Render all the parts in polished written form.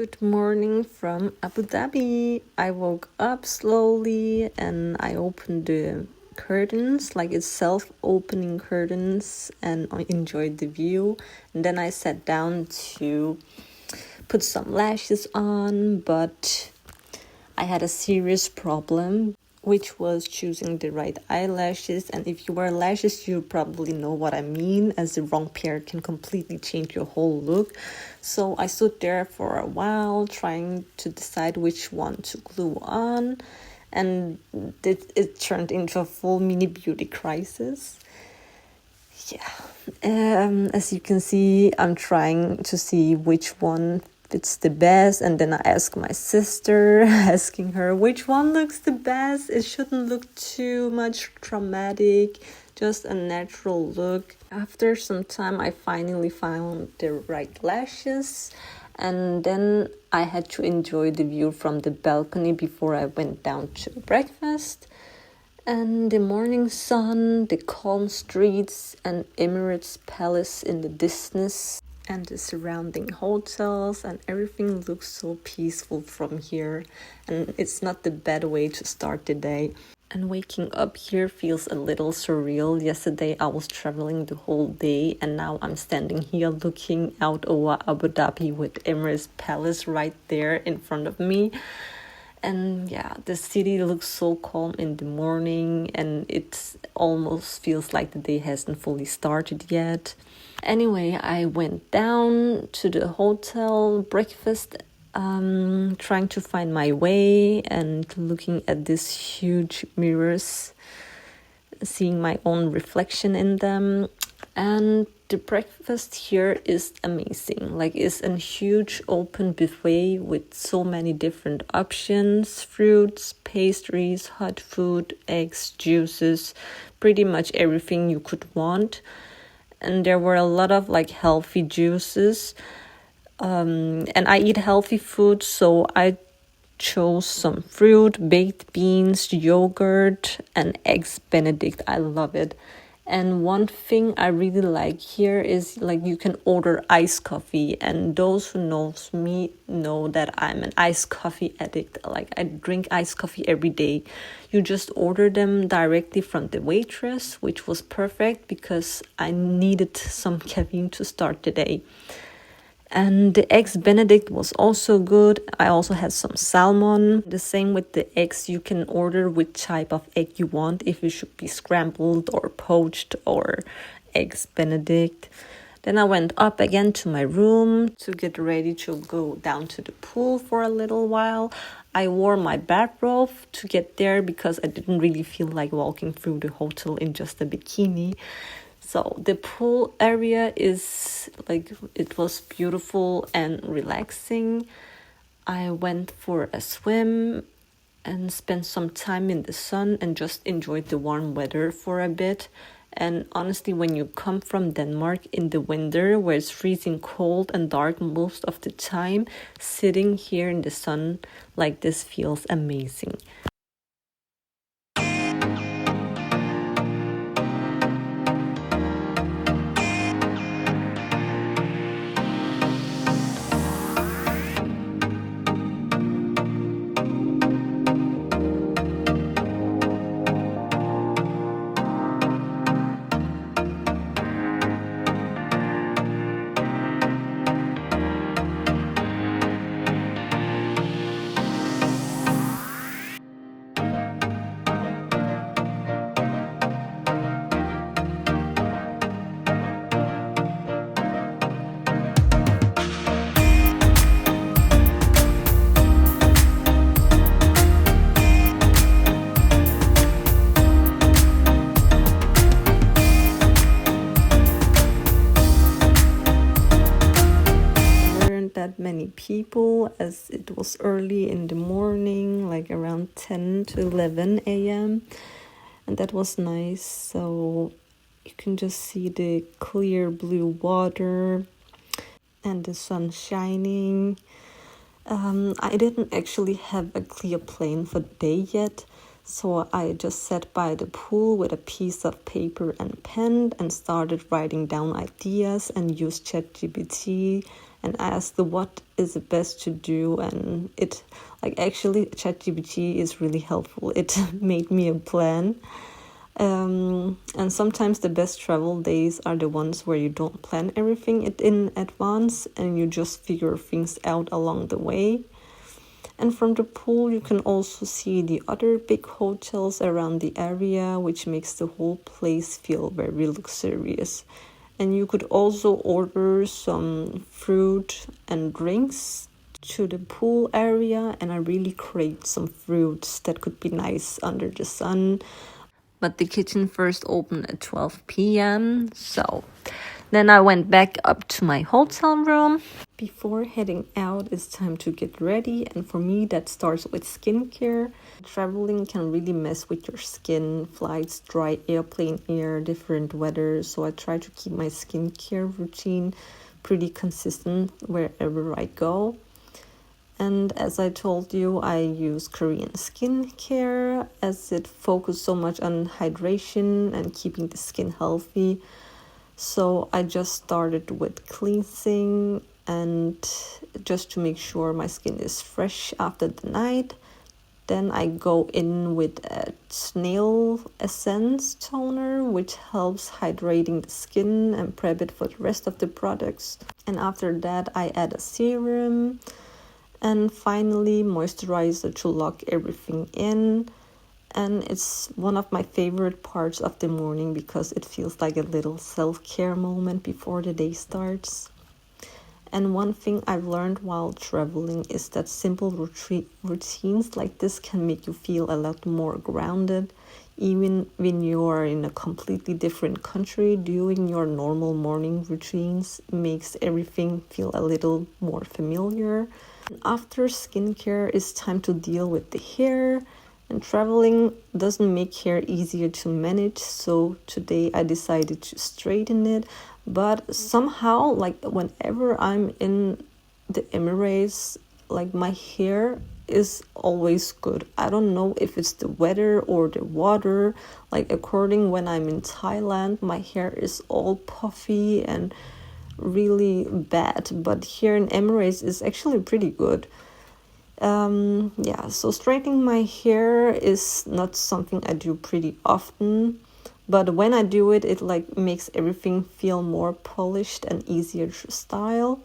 Good morning from Abu Dhabi. I woke up slowly and I opened the curtains, like it's self-opening curtains, and I enjoyed the view. And then I sat down to put some lashes on, but I had a serious problem, which was choosing the right eyelashes. And if you wear lashes, you probably know what I mean, as the wrong pair can completely change your whole look. So I stood there for a while trying to decide which one to glue on, and it turned into a full mini beauty crisis. As you can see, I'm trying to see which one fits the best, and then I ask my sister, asking her which one looks the best. It shouldn't look too much dramatic, just a natural look. After some time, I finally found the right lashes, and then I had to enjoy the view from the balcony before I went down to breakfast. And the morning sun, the calm streets, and Emirates Palace in the distance, and the surrounding hotels, and everything looks so peaceful from here. And it's not the bad way to start the day. And waking up here feels a little surreal. Yesterday I was traveling the whole day, and now I'm standing here looking out over Abu Dhabi with Emirates Palace right there in front of me. And yeah, the city looks so calm in the morning, and it almost feels like the day hasn't fully started yet. Anyway, I went down to the hotel, breakfast, trying to find my way and looking at these huge mirrors, seeing my own reflection in them. And the breakfast here is amazing. Like, it's a huge open buffet with so many different options: fruits, pastries, hot food, eggs, juices, pretty much everything you could want. And there were a lot of healthy juices. And I eat healthy food, so I chose some fruit, baked beans, yogurt, and eggs Benedict. I love it. And one thing I really like here is you can order iced coffee, and those who knows me know that I'm an iced coffee addict. I drink iced coffee every day. You just order them directly from the waitress, which was perfect because I needed some caffeine to start the day. And the eggs Benedict was also good. I also had some salmon. The same with the eggs. You can order which type of egg you want, if it should be scrambled or poached or eggs Benedict. Then I went up again to my room to get ready to go down to the pool for a little while. I wore my bathrobe to get there because I didn't really feel like walking through the hotel in just a bikini. So the pool area is it was beautiful and relaxing. I went for a swim and spent some time in the sun and just enjoyed the warm weather for a bit. And honestly, when you come from Denmark in the winter, where it's freezing cold and dark most of the time, sitting here in the sun like this feels amazing. That many people, as it was early in the morning, around 10 to 11 a.m. and that was nice. So you can just see the clear blue water and the sun shining. I didn't actually have a clear plan for the day yet, So I just sat by the pool with a piece of paper and pen and started writing down ideas and used ChatGPT and asked what is the best to do. And it, like, actually ChatGPT is really helpful. It made me a plan. And sometimes the best travel days are the ones where you don't plan everything in advance and you just figure things out along the way. And from the pool, you can also see the other big hotels around the area, which makes the whole place feel very luxurious. And you could also order some fruit and drinks to the pool area, and I really craved some fruits that could be nice under the sun. But the kitchen first opened at 12 p.m. So then I went back up to my hotel room. Before heading out, it's time to get ready. And for me, that starts with skincare. Traveling can really mess with your skin. Flights, dry airplane air, different weather. So I try to keep my skincare routine pretty consistent wherever I go. And as I told you, I use Korean skincare as it focuses so much on hydration and keeping the skin healthy. So I just started with cleansing and just to make sure my skin is fresh after the night. Then I go in with a snail essence toner, which helps hydrating the skin and prep it for the rest of the products. And after that, I add a serum. And finally, moisturizer to lock everything in. And it's one of my favorite parts of the morning because it feels like a little self-care moment before the day starts. And one thing I've learned while traveling is that simple routines like this can make you feel a lot more grounded. Even when you are in a completely different country, doing your normal morning routines makes everything feel a little more familiar. After skincare, it's time to deal with the hair. And traveling doesn't make hair easier to manage, so today I decided to straighten it. But somehow, like whenever I'm in the Emirates, like my hair is always good. I don't know if it's the weather or the water. Like according when I'm in Thailand, my hair is all puffy and really bad. But here in Emirates, it's actually pretty good. So straightening my hair is not something I do pretty often, but when I do it, it like makes everything feel more polished and easier to style,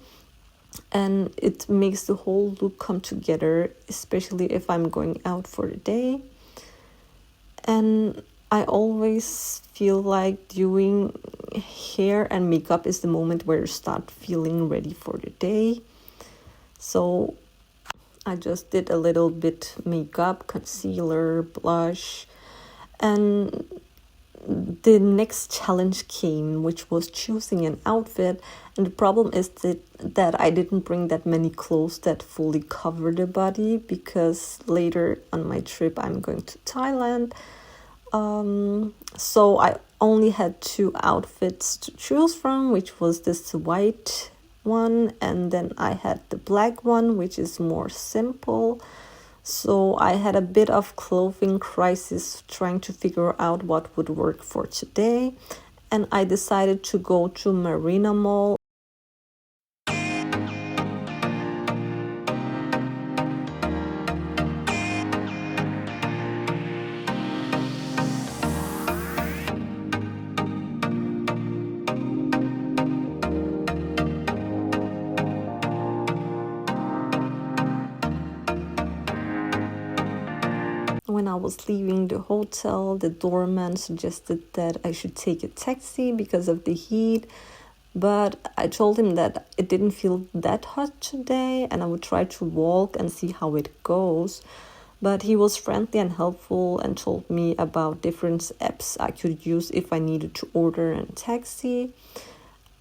and it makes the whole look come together, especially if I'm going out for the day. And I always feel like doing hair and makeup is the moment where you start feeling ready for the day. So I just did a little bit makeup, concealer, blush, and the next challenge came, which was choosing an outfit. And the problem is that I didn't bring that many clothes that fully cover the body because later on my trip I'm going to Thailand. So I only had 2 outfits to choose from, which was this white one, and then I had the black one, which is more simple. So I had a bit of clothing crisis trying to figure out what would work for today, and I decided to go to Marina Mall. When I was leaving the hotel, the doorman suggested that I should take a taxi because of the heat. But I told him that it didn't feel that hot today and I would try to walk and see how it goes. But he was friendly and helpful and told me about different apps I could use if I needed to order a taxi.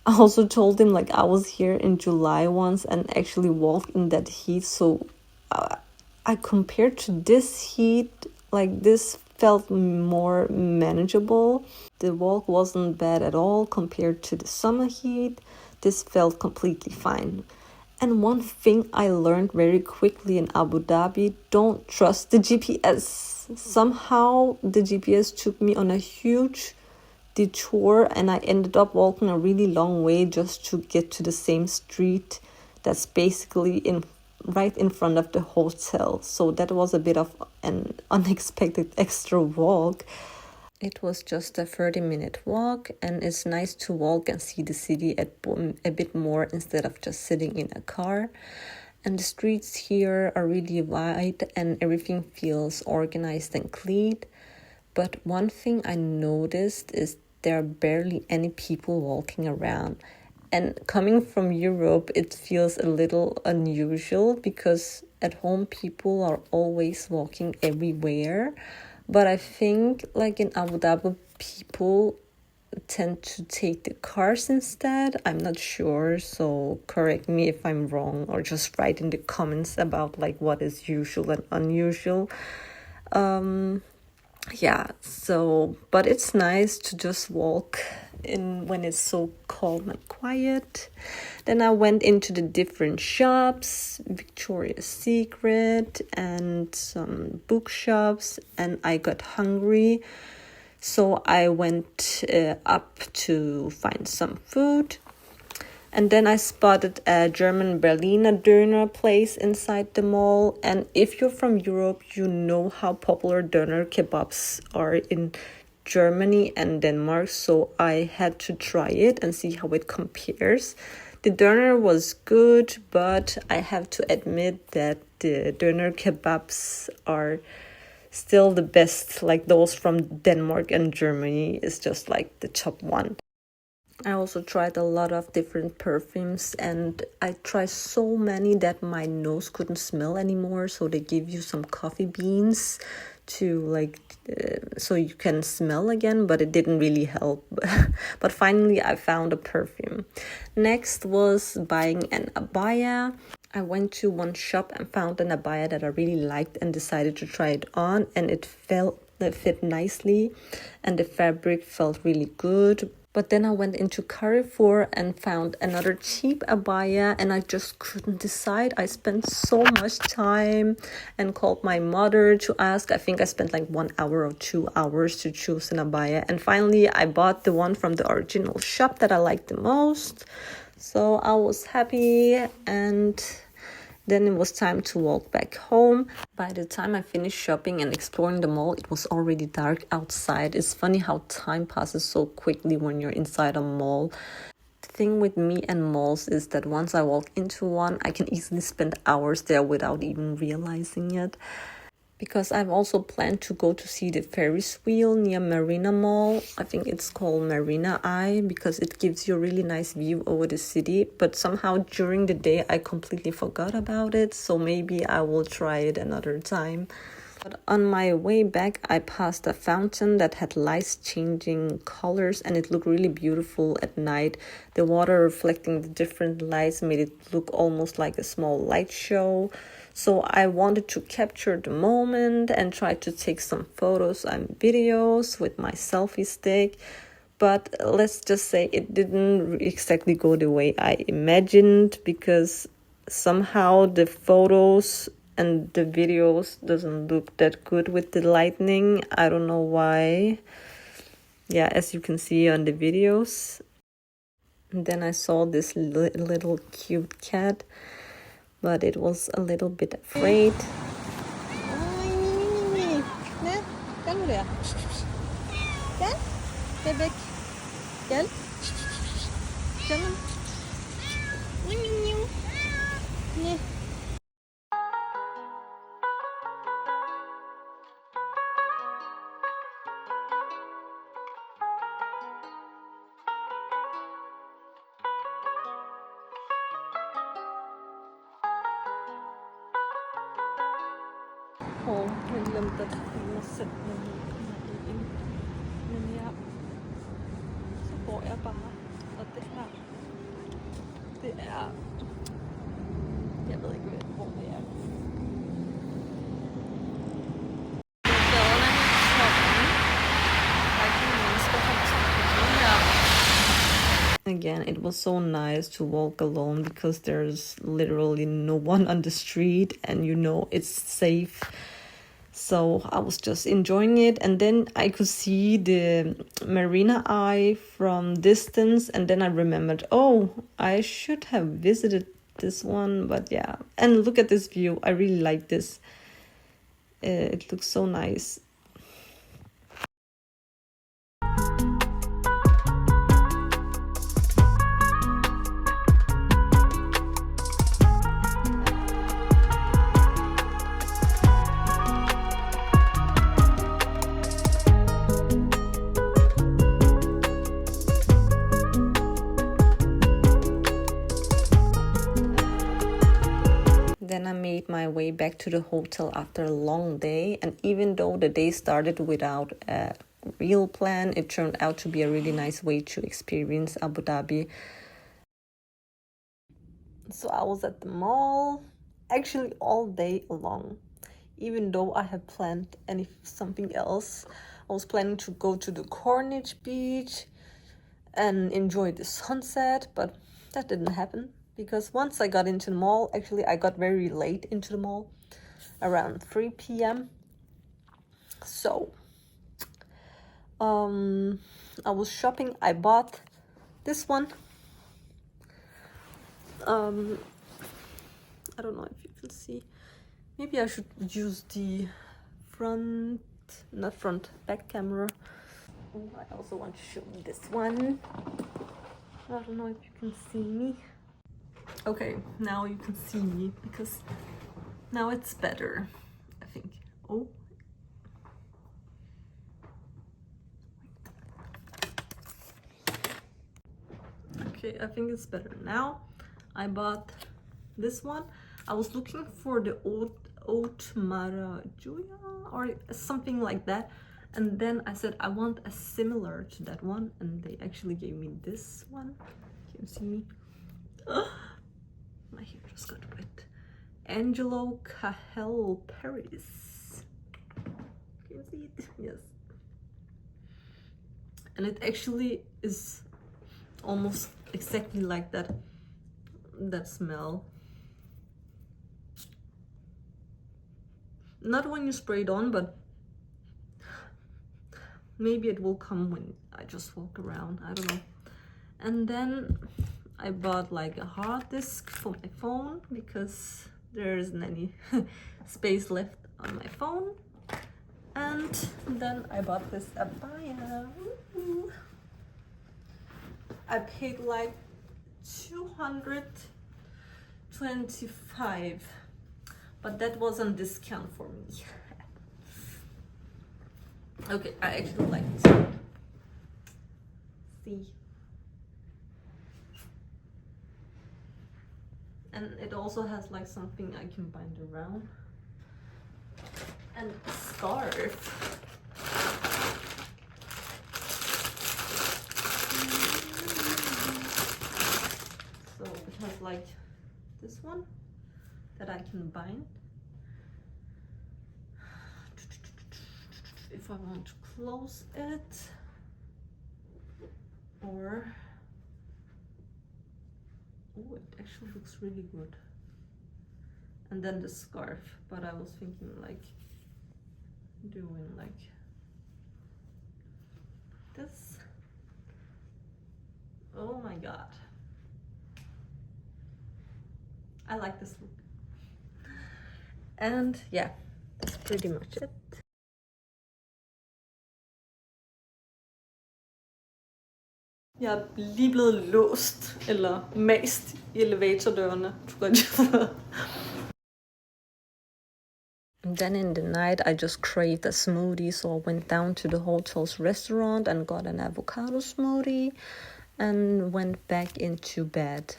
I also told him like I was here in July once and actually walked in that heat. So I compared to this heat, like this felt more manageable. The walk wasn't bad at all compared to the summer heat. This felt completely fine. And one thing I learned very quickly in Abu Dhabi, don't trust the GPS. somehow the GPS took me on a huge detour and I ended up walking a really long way just to get to the same street that's basically right in front of the hotel. So that was a bit of an unexpected extra walk. It was just a 30-minute walk, and it's nice to walk and see the city a bit more instead of just sitting in a car. And the streets here are really wide and everything feels organized and clean. But one thing I noticed is there are barely any people walking around. And coming from Europe, it feels a little unusual because at home people are always walking everywhere. But I think like in Abu Dhabi, people tend to take the cars instead. I'm not sure, so correct me if I'm wrong or just write in the comments about like what is usual and unusual. But it's nice to just walk in when it's so calm and quiet. Then I went into the different shops, Victoria's Secret and some bookshops, and I got hungry. So I went up to find some food. And then I spotted a German Berliner döner place inside the mall. And if you're from Europe, you know how popular döner kebabs are in Germany and Denmark. So I had to try it and see how it compares. The döner was good, but I have to admit that the döner kebabs are still the best. Like those from Denmark and Germany is just like the top one. I also tried a lot of different perfumes, and I tried so many that my nose couldn't smell anymore. So they give you some coffee beans to so you can smell again, but it didn't really help. But finally I found a perfume. Next was buying an abaya. I went to one shop and found an abaya that I really liked and decided to try it on, and it fit nicely and the fabric felt really good. But then I went into Carrefour and found another cheap abaya, and I just couldn't decide. I spent so much time and called my mother to ask. I think I spent like 1 hour or 2 hours to choose an abaya. And finally, I bought the one from the original shop that I liked the most. So I was happy, and then it was time to walk back home. By the time I finished shopping and exploring the mall, it was already dark outside. It's funny how time passes so quickly when you're inside a mall. The thing with me and malls is that once I walk into one, I can easily spend hours there without even realizing it. Because I've also planned to go to see the Ferris wheel near Marina Mall. I think it's called Marina Eye because it gives you a really nice view over the city. But somehow during the day, I completely forgot about it. So maybe I will try it another time. But on my way back, I passed a fountain that had lights changing colors, and it looked really beautiful at night. The water reflecting the different lights made it look almost like a small light show. So I wanted to capture the moment and try to take some photos and videos with my selfie stick. But let's just say it didn't exactly go the way I imagined, because somehow the photos and the videos doesn't look that good with the lightning. I don't know why. Yeah, as you can see on the videos. And then I saw this little cute cat, but it was a little bit afraid. Jeg glemte at jeg må sætte mig ind. Men ja, så går jeg bare. Og det er, jeg ved ikke, hvor det er. Gaderne er tomme. Der er ikke nogen mennesker, der kommer her. Again, it was so nice to walk alone because there's literally no one on the street, and you know it's safe. So I was just enjoying it, and then I could see the Marina Eye from distance, and then I remembered, oh, I should have visited this one. But yeah, and look at this view. I really like this. It looks so nice. Then I made my way back to the hotel after a long day, and even though the day started without a real plan, it turned out to be a really nice way to experience Abu Dhabi. So I was at the mall actually all day long, even though I had planned something else. I was planning to go to the Corniche beach and enjoy the sunset, but that didn't happen. Because once I got into the mall, actually I got very late into the mall, around 3 p.m. So, I was shopping. I bought this one. I don't know if you can see. Maybe I should use the back camera. Oh, I also want to show you this one. I don't know if you can see me. Okay, now you can see me because now it's better, I think. Oh. Okay, I think it's better now. I bought this one. I was looking for the oat maracuja or something like that. And then I said, I want a similar to that one. And they actually gave me this one. Can you see me? My hair just got wet. Angelo Cahel Paris. Can you see it? Yes. And it actually is almost exactly like that smell. Not when you spray it on, but maybe it will come when I just walk around. I don't know. And then I bought like a hard disk for my phone because there isn't any space left on my phone. And then I bought this Abaya. I paid like 225, but that was on discount for me. Okay, I actually like this one. See? And it also has like something I can bind around. And a scarf. So it has like this one that I can bind. If I want to close it, or oh, it actually looks really good. And then the scarf, but I was thinking like doing like this. Oh my god, I like this look. And yeah, that's pretty much it. Jeg er lige blevet låst, eller mast i elevatordørene. Then in the night, I just craved a smoothie, so I went down to the hotel's restaurant and got an avocado smoothie and went back into bed.